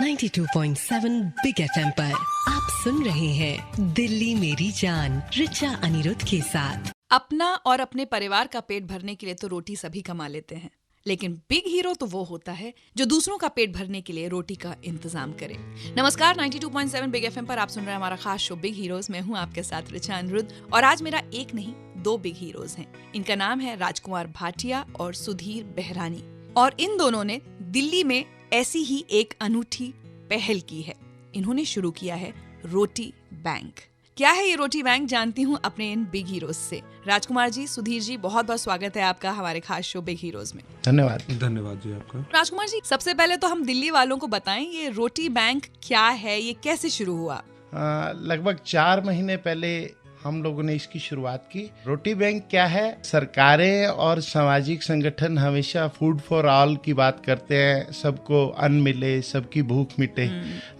92.7 big FM पर आप सुन रहे हैं दिल्ली मेरी जान रिचा अनिरुद्ध के साथ। अपना और अपने परिवार का पेट भरने के लिए तो रोटी सभी कमा लेते हैं, लेकिन बिग हीरो तो वो होता है जो दूसरों का पेट भरने के लिए रोटी का इंतजाम करे। नमस्कार, 92.7 बिग एफएम पर आप सुन रहे हैं हमारा खास शो बिग हीरोज। मैं हूं आपके साथ रिचा अनिरुद्ध और आज मेरा एक नहीं दो बिग हीरोज हैं। इनका नाम है राजकुमार भाटिया और सुधीर बेहरानी, और इन दोनों ने दिल्ली में ऐसी ही एक अनूठी पहल की है। इन्होंने शुरू किया है रोटी बैंक। क्या है ये रोटी बैंक, जानती हूँ अपने इन बिग हीरोज से। राजकुमार जी, सुधीर जी, बहुत बहुत स्वागत है आपका हमारे खास शो बिग हीरोज में। धन्यवाद जी आपका। राजकुमार जी, सबसे पहले तो हम दिल्ली वालों को बताएं ये रोटी बैंक क्या है, ये कैसे शुरू हुआ? लगभग 4 महीने पहले हम लोगों ने इसकी शुरुआत की। रोटी बैंक क्या है? सरकारें और सामाजिक संगठन हमेशा फूड फॉर ऑल की बात करते हैं, सबको अन्न मिले, सबकी भूख मिटे,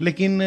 लेकिन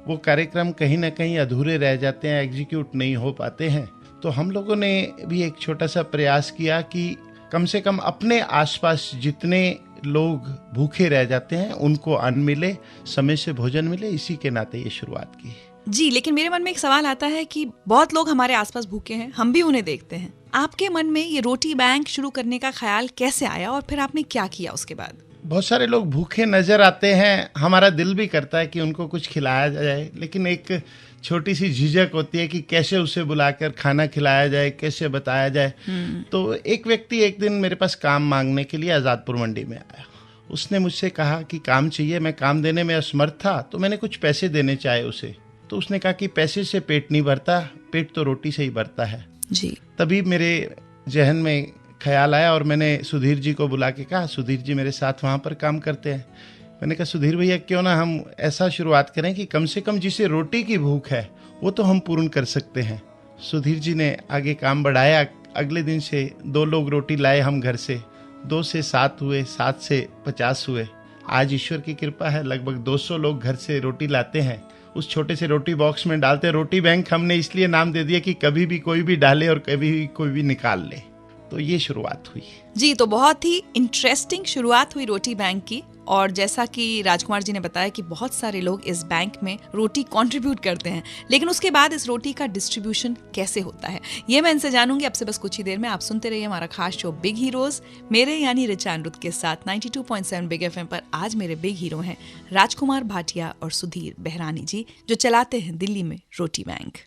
वो कार्यक्रम कहीं ना कहीं अधूरे रह जाते हैं, एग्जीक्यूट नहीं हो पाते हैं। तो हम लोगों ने भी एक छोटा सा प्रयास किया कि कम से कम अपने आसपास जितने लोग भूखे रह जाते हैं उनको अन्न मिले, समय से भोजन मिले। इसी के नाते ये शुरुआत की जी। लेकिन मेरे मन में एक सवाल आता है कि बहुत लोग हमारे आसपास भूखे हैं, हम भी उन्हें देखते हैं। आपके मन में ये रोटी बैंक शुरू करने का ख्याल कैसे आया और फिर आपने क्या किया उसके बाद? बहुत सारे लोग भूखे नजर आते हैं, हमारा दिल भी करता है कि उनको कुछ खिलाया जाए, लेकिन एक छोटी सी झिझक होती है कि कैसे उसे बुलाकर खाना खिलाया जाए, कैसे बताया जाए। तो एक व्यक्ति एक दिन मेरे पास काम मांगने के लिए आजादपुर मंडी में आया। उसने मुझसे कहा कि काम चाहिए। मैं काम देने में असमर्थ था, तो मैंने कुछ पैसे देने चाहे उसे। तो उसने कहा कि पैसे से पेट नहीं भरता, पेट तो रोटी से ही भरता है जी। तभी मेरे जहन में ख्याल आया और मैंने सुधीर जी को बुला के कहा, सुधीर जी मेरे साथ वहाँ पर काम करते हैं। मैंने कहा, सुधीर भैया क्यों ना हम ऐसा शुरुआत करें कि कम से कम जिसे रोटी की भूख है वो तो हम पूर्ण कर सकते हैं। सुधीर जी ने आगे काम बढ़ाया। अगले दिन से 2 लोग रोटी लाए हम घर से, 2 से 7 हुए, 7 से 50 हुए। आज ईश्वर की कृपा है, लगभग 200 लोग घर से रोटी लाते हैं, उस छोटे से रोटी बॉक्स में डालते हैं। रोटी बैंक हमने इसलिए नाम दे दिया कि कभी भी कोई भी डाले और कभी भी कोई भी निकाल ले। तो ये शुरुआत हुई जी। तो बहुत ही इंटरेस्टिंग शुरुआत हुई रोटी बैंक की। और जैसा कि राजकुमार जी ने बताया कि बहुत सारे लोग इस बैंक में रोटी कंट्रीब्यूट करते हैं, लेकिन उसके बाद इस रोटी का डिस्ट्रीब्यूशन कैसे होता है ये मैं इनसे जानूंगी अब से बस कुछ ही देर में। आप सुनते रहिए हमारा खास शो बिग हीरोज, मेरे यानी रिचा अनिरुद्ध के साथ 92.7 बिग एफएम पर। आज मेरे बिग हीरो हैं राजकुमार भाटिया और सुधीर बेहरानी जी, जो चलाते हैं दिल्ली में रोटी बैंक।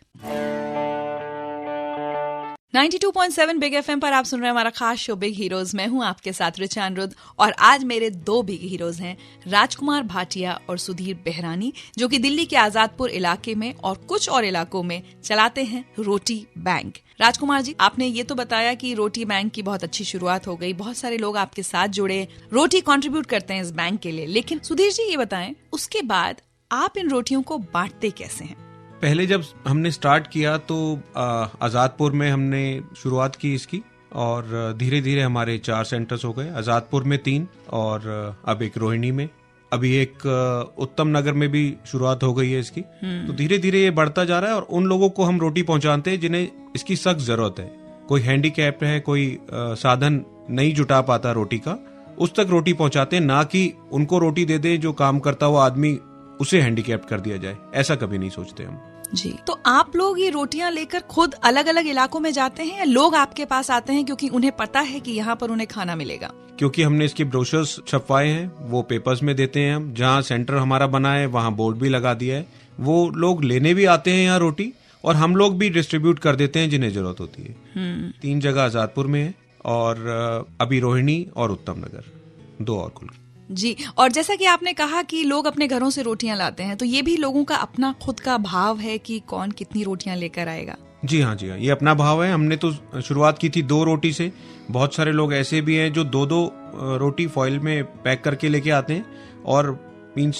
92.7 बिग एफएम पर आप सुन रहे हैं हमारा खास शो बिग हीरोज। मैं हूं आपके साथ रिचा अनिरुद्ध और आज मेरे 2 बिग हीरोज हैं राजकुमार भाटिया और सुधीर बेहरानी, जो कि दिल्ली के आजादपुर इलाके में और कुछ और इलाकों में चलाते हैं रोटी बैंक। राजकुमार जी, आपने ये तो बताया कि रोटी बैंक की बहुत अच्छी शुरुआत हो गई, बहुत सारे लोग आपके साथ जुड़े, रोटी कंट्रीब्यूट करते हैं इस बैंक के लिए, लेकिन सुधीर जी ये बताएं उसके बाद आप इन रोटियों को बांटते कैसे हैं? पहले जब हमने स्टार्ट किया तो आज़ादपुर में हमने शुरुआत की इसकी, और धीरे धीरे हमारे 4 सेंटर्स हो गए। आज़ादपुर में 3 और अब एक रोहिणी में, अभी एक उत्तम नगर में भी शुरुआत हो गई है इसकी। तो धीरे धीरे ये बढ़ता जा रहा है और उन लोगों को हम रोटी पहुंचाते हैं जिन्हें इसकी सख्त जरूरत है। कोई हैंडीकैप्ड है, कोई साधन नहीं जुटा पाता रोटी का, उस तक रोटी पहुंचाते हैं, ना कि उनको रोटी दे दे जो काम करता हुआ आदमी उसे हैंडीकैप्ड कर दिया जाए। ऐसा कभी नहीं सोचते हम जी। तो आप लोग ये रोटियां लेकर खुद अलग अलग इलाकों में जाते हैं या लोग आपके पास आते हैं क्योंकि उन्हें पता है कि यहाँ पर उन्हें खाना मिलेगा? क्योंकि हमने इसके ब्रोशर्स छपवाए हैं, वो पेपर्स में देते हैं हम। जहाँ सेंटर हमारा बना है वहाँ बोर्ड भी लगा दिया है, वो लोग लेने भी आते हैं यहाँ रोटी, और हम लोग भी डिस्ट्रीब्यूट कर देते हैं जिन्हें जरूरत होती है। 3 जगह आजादपुर में है और अभी रोहिणी और उत्तम नगर, 2 और खुल जी। और जैसा कि आपने कहा कि लोग अपने घरों से रोटियां लाते हैं, तो ये भी लोगों का अपना खुद का भाव है कि कौन कितनी रोटियां लेकर आएगा? जी हाँ, ये अपना भाव है। हमने तो शुरुआत की थी 2 रोटी से। बहुत सारे लोग ऐसे भी हैं जो 2-2 रोटी फॉइल में पैक करके लेके आते हैं और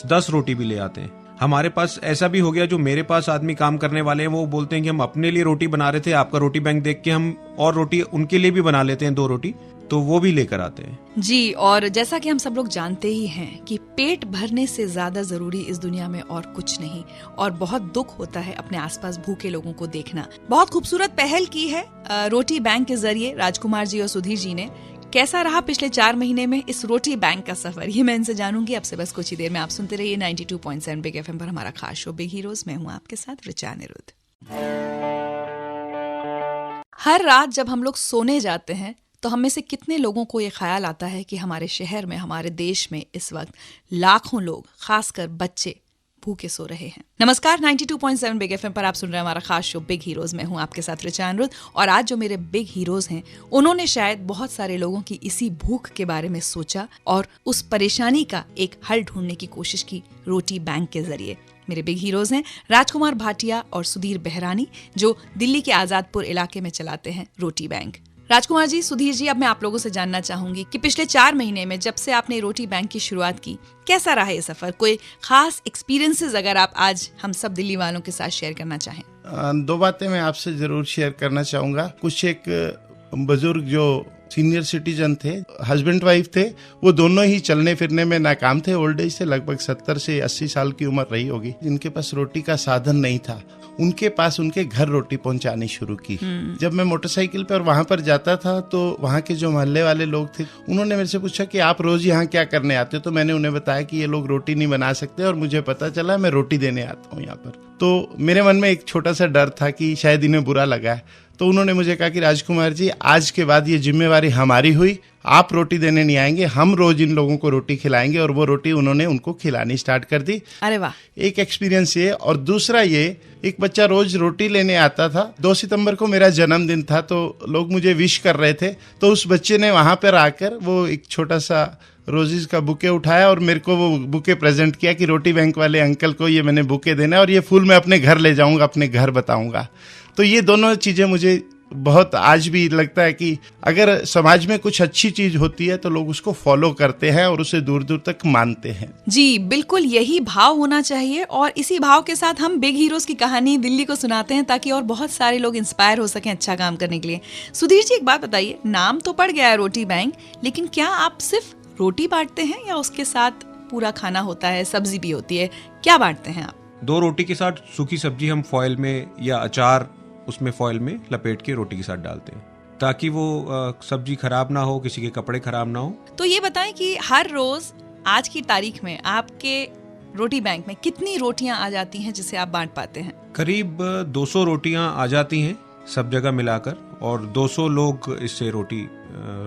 10 रोटी भी ले आते हैं। हमारे पास ऐसा भी हो गया, जो मेरे पास आदमी काम करने वाले हैं वो बोलते हैं कि हम अपने लिए रोटी बना रहे थे, आपका रोटी बैंक देख के हम और रोटी उनके लिए भी बना लेते हैं, 2 रोटी, तो वो भी लेकर आते हैं जी। और जैसा कि हम सब लोग जानते ही हैं कि पेट भरने से ज्यादा जरूरी इस दुनिया में और कुछ नहीं, और बहुत दुख होता है अपने आसपास भूखे लोगों को देखना। बहुत खूबसूरत पहल की है रोटी बैंक के जरिए राजकुमार जी और सुधीर जी ने। कैसा रहा पिछले 4 महीने में इस रोटी बैंक का सफर, ये मैं इनसे जानूंगी आपसे बस कुछ ही देर में। आप सुनते रहिए 92.7 बिग एफएम पर हमारा खास शो बिग हीरोज। मैं हूँ आपके साथ ऋचा अनिरुद्ध। हर रात जब हम लोग सोने जाते हैं तो हम में से कितने लोगों को ये ख्याल आता है कि हमारे शहर में, हमारे देश में इस वक्त लाखों लोग, खासकर बच्चे, भूखे सो रहे हैं। नमस्कार, 92.7 बिग एफएम पर आप सुन रहे हैं हमारा खास शो बिग हीरोज। मैं हूं आपके साथ ऋचा अनिरुद्ध और आज जो मेरे बिग हीरोज हैं उन्होंने शायद बहुत सारे लोगों की इसी भूख के बारे में सोचा और उस परेशानी का एक हल ढूंढने की कोशिश की रोटी बैंक के जरिए। मेरे बिग हीरोज हैं राजकुमार भाटिया और सुधीर बेहरानी, जो दिल्ली के आजादपुर इलाके में चलाते हैं रोटी बैंक। राजकुमार जी, सुधीर जी, अब मैं आप लोगों से जानना चाहूंगी कि पिछले 4 महीने में जब से आपने रोटी बैंक की शुरुआत की, कैसा रहा ये सफर? कोई खास एक्सपीरियंसेस अगर आप आज हम सब दिल्ली वालों के साथ शेयर करना चाहें। 2 बातें मैं आपसे जरूर शेयर करना चाहूंगा। कुछ एक बुजुर्ग जो सीनियर सिटीजन थे, हस्बैंड वाइफ थे, वो दोनों ही चलने फिरने में नाकाम थे। ओल्ड एज से लगभग 70 से 80 साल की उम्र रही होगी। जिनके पास रोटी का साधन नहीं था, उनके पास उनके घर रोटी पहुंचानी शुरू की। जब मैं मोटरसाइकिल पर वहां पर जाता था तो वहां के जो मोहल्ले वाले लोग थे, उन्होंने मेरे से पूछा कि आप रोज यहाँ क्या करने आते हो? तो मैंने उन्हें बताया कि ये लोग रोटी नहीं बना सकते और मुझे पता चला मैं रोटी देने आता हूँ यहाँ पर। तो मेरे मन में एक छोटा सा डर था कि शायद इन्हें बुरा लगा है। तो उन्होंने मुझे कहा कि राजकुमार जी, आज के बाद ये जिम्मेवारी हमारी हुई, आप रोटी देने नहीं आएंगे, हम रोज इन लोगों को रोटी खिलाएंगे। और वो रोटी उन्होंने उनको खिलानी स्टार्ट कर दी। अरे वाह! एक एक्सपीरियंस ये। और दूसरा ये, एक बच्चा रोज रोटी लेने आता था। 2 सितंबर को मेरा जन्मदिन था तो लोग मुझे विश कर रहे थे, तो उस बच्चे ने वहां पर आकर वो एक छोटा सा रोजेस का बुके उठाया और मेरे को वो बुके प्रेजेंट किया कि रोटी बैंक वाले अंकल को ये मैंने बुके देना है और ये फूल मैं अपने घर ले जाऊंगा, अपने घर बताऊंगा। तो ये दोनों चीजें मुझे बहुत आज भी लगता है कि अगर समाज में कुछ अच्छी चीज होती है तो लोग उसको फॉलो करते हैं और उसे दूर दूर तक मानते हैं। जी बिल्कुल, यही भाव होना चाहिए और इसी भाव के साथ हम बिग हीरोज की कहानी दिल्ली को सुनाते हैं ताकि और बहुत सारे लोग इंस्पायर हो सकें अच्छा काम करने के लिए। सुधीर जी, एक बात बताइए, नाम तो पड़ गया है रोटी बैंक, लेकिन क्या आप सिर्फ रोटी बांटते हैं या उसके साथ पूरा खाना होता है, सब्जी भी होती है? क्या बांटते हैं आप? 2 रोटी के साथ सूखी सब्जी हम फॉइल में या अचार उसमें फॉइल में लपेट के रोटी के साथ डालते हैं ताकि वो सब्जी खराब ना हो, किसी के कपड़े खराब ना हो। तो ये बताएं कि हर रोज आज की तारीख में आपके रोटी बैंक में कितनी रोटियां आ जाती हैं जिसे आप बांट पाते हैं? करीब 200 रोटियां आ जाती हैं सब जगह मिलाकर, और 200 लोग इससे रोटी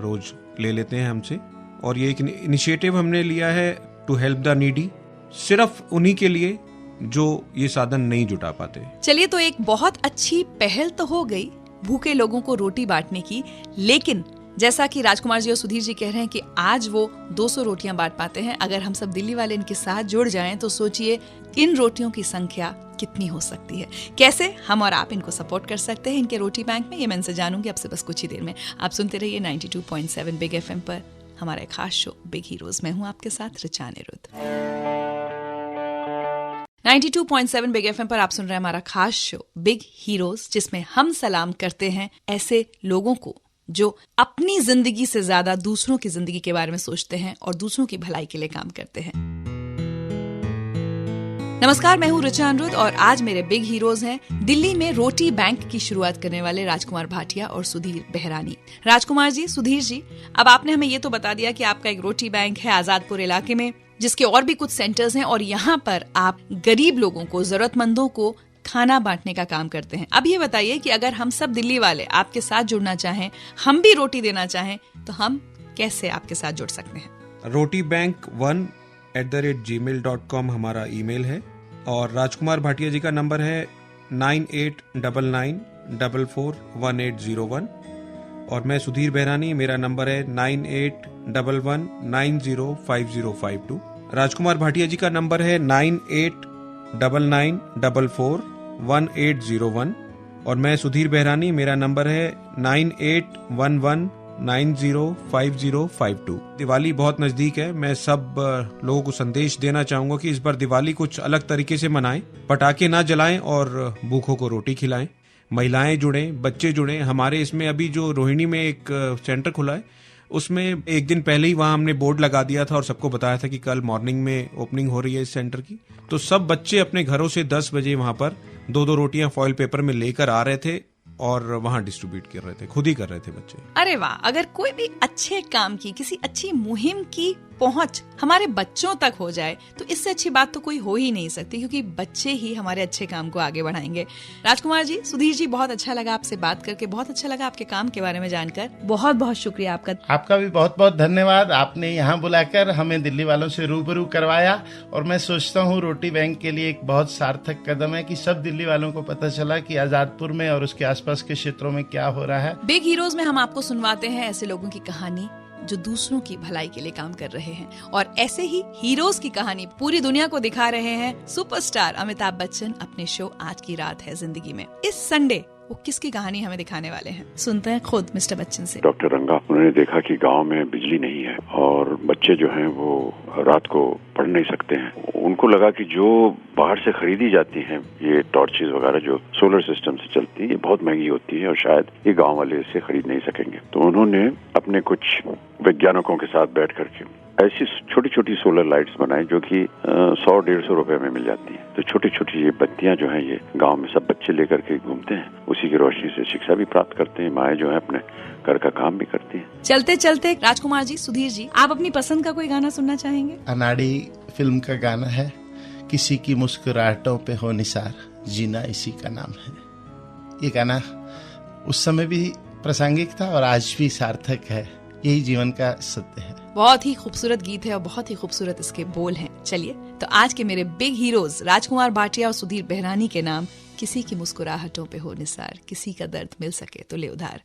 रोज ले लेते हैं हमसे। और ये एक इनिशिएटिव हमने लिया है टू हेल्प द नीडी, सिर्फ उन्हीं के लिए जो ये साधन नहीं जुटा पाते। चलिए, तो एक बहुत अच्छी पहल तो हो गई भूखे लोगों को रोटी बांटने की, लेकिन जैसा कि राजकुमार जी और सुधीर जी कह रहे हैं कि आज वो 200 रोटियां बांट पाते हैं, अगर हम सब दिल्ली वाले इनके साथ जुड़ जाएं तो सोचिए इन रोटियों की संख्या कितनी हो सकती है। कैसे हम और आप इनको सपोर्ट कर सकते हैं इनके रोटी बैंक में, ये मैं इनसे जानूंगी आपसे बस कुछ ही देर में। आप सुनते रहिए 92.7 बिग एफएम पर हमारा एक खास शो बिग हीरोज। मैं हूं आपके साथ ऋचा अनिरुद्ध। 92.7 बिग एफएम पर आप सुन रहे हैं हमारा खास शो बिग हीरोज, जिसमें हम सलाम करते हैं ऐसे लोगों को जो अपनी जिंदगी से ज्यादा दूसरों की जिंदगी के बारे में सोचते हैं और दूसरों की भलाई के लिए काम करते हैं। नमस्कार, मैं हूँ ऋचा अनिरुद्ध और आज मेरे बिग हीरोज हैं दिल्ली में रोटी बैंक की शुरुआत करने वाले राजकुमार भाटिया और सुधीर बेहरानी। राजकुमार जी, सुधीर जी, अब आपने हमें ये तो बता दिया कि आपका एक रोटी बैंक है आजादपुर इलाके में, जिसके और भी कुछ सेंटर्स हैं और यहाँ पर आप गरीब लोगों को, जरूरतमंदों को खाना बांटने का काम करते हैं। अब ये बताइए कि अगर हम सब दिल्ली वाले आपके साथ जुड़ना चाहें, हम भी रोटी देना चाहें, तो हम कैसे आपके साथ जुड़ सकते हैं? rotibank1@gmail.com हमारा ईमेल है और राजकुमार भाटिया जी का नंबर है 9899441801 और मैं सुधीर बेहरानी, मेरा नंबर है 9811905052। राजकुमार भाटिया जी का नंबर है 9899441801 और मैं सुधीर बेहरानी, मेरा नंबर है 9811905052। दिवाली बहुत नजदीक है, मैं सब लोगों को संदेश देना चाहूंगा कि इस बार दिवाली कुछ अलग तरीके से मनाएं, पटाखे ना जलाएं और भूखों को रोटी खिलाएं। महिलाएं जुड़ें, बच्चे जुड़ें। हमारे इसमें अभी जो रोहिणी में एक सेंटर खुला है, उसमें एक दिन पहले ही वहां हमने बोर्ड लगा दिया था और सबको बताया था कि कल मॉर्निंग में ओपनिंग हो रही है इस सेंटर की। तो सब बच्चे अपने घरों से 10 बजे वहां पर 2-2 रोटियां फॉइल पेपर में लेकर आ रहे थे और वहाँ डिस्ट्रीब्यूट कर रहे थे, खुद ही कर रहे थे बच्चे। अरे वाह, अगर कोई भी अच्छे काम की, किसी अच्छी मुहिम की पहुंच हमारे बच्चों तक हो जाए तो इससे अच्छी बात तो कोई हो ही नहीं सकती, क्योंकि बच्चे ही हमारे अच्छे काम को आगे बढ़ाएंगे। राजकुमार जी, सुधीर जी, बहुत अच्छा लगा आपसे बात करके, बहुत अच्छा लगा आपके काम के बारे में जानकर। बहुत बहुत शुक्रिया आपका। आपका भी बहुत बहुत धन्यवाद। आपने यहाँ बुलाकर हमें दिल्ली वालों से रूबरू करवाया, और मैं सोचता हूँ रोटी बैंक के लिए एक बहुत सार्थक कदम है कि सब दिल्ली वालों को पता चला कि आजादपुर में और उसके आसपास के क्षेत्रों में क्या हो रहा है। बिग हीरोज में हम आपको सुनवाते हैं ऐसे लोगों की कहानी जो दूसरों की भलाई के लिए काम कर रहे हैं, और ऐसे ही हीरोज की कहानी पूरी दुनिया को दिखा रहे हैं सुपरस्टार अमिताभ बच्चन अपने शो आज की रात है जिंदगी में। इस संडे वो किसकी कहानी हमें दिखाने वाले हैं, सुनते हैं खुद मिस्टर बच्चन से। डॉक्टर रंगा, उन्होंने देखा कि गांव में बिजली नहीं है और बच्चे जो हैं वो रात को पढ़ नहीं सकते हैं। उनको लगा कि जो बाहर से खरीदी जाती हैं ये टॉर्चेस वगैरह जो सोलर सिस्टम से चलती है, ये बहुत महंगी होती है और शायद ये गांव वाले इसे खरीद नहीं सकेंगे। तो उन्होंने अपने कुछ वैज्ञानिकों के साथ बैठ करके ऐसी छोटी छोटी सोलर लाइट्स बनाई जो कि 100-150 रुपए में मिल जाती हैं। तो छोटी छोटी ये बत्तियां जो हैं ये गांव में सब बच्चे लेकर के घूमते हैं, उसी की रोशनी से शिक्षा भी प्राप्त करते हैं, माएँ जो है अपने घर का काम भी करती हैं। चलते चलते राजकुमार जी, सुधीर जी, आप अपनी पसंद का कोई गाना सुनना चाहेंगे? अनाड़ी फिल्म का गाना है, किसी की मुस्कुराहटों पे हो निसार, जीना इसी का नाम है। ये गाना उस समय भी प्रासंगिक था और आज भी सार्थक है, यही जीवन का सत्य है। बहुत ही खूबसूरत गीत है और बहुत ही खूबसूरत इसके बोल हैं। चलिए तो आज के मेरे बिग हीरोज राजकुमार भाटिया और सुधीर बेहरानी के नाम, किसी की मुस्कुराहटों पे हो निसार, किसी का दर्द मिल सके तो ले उधार।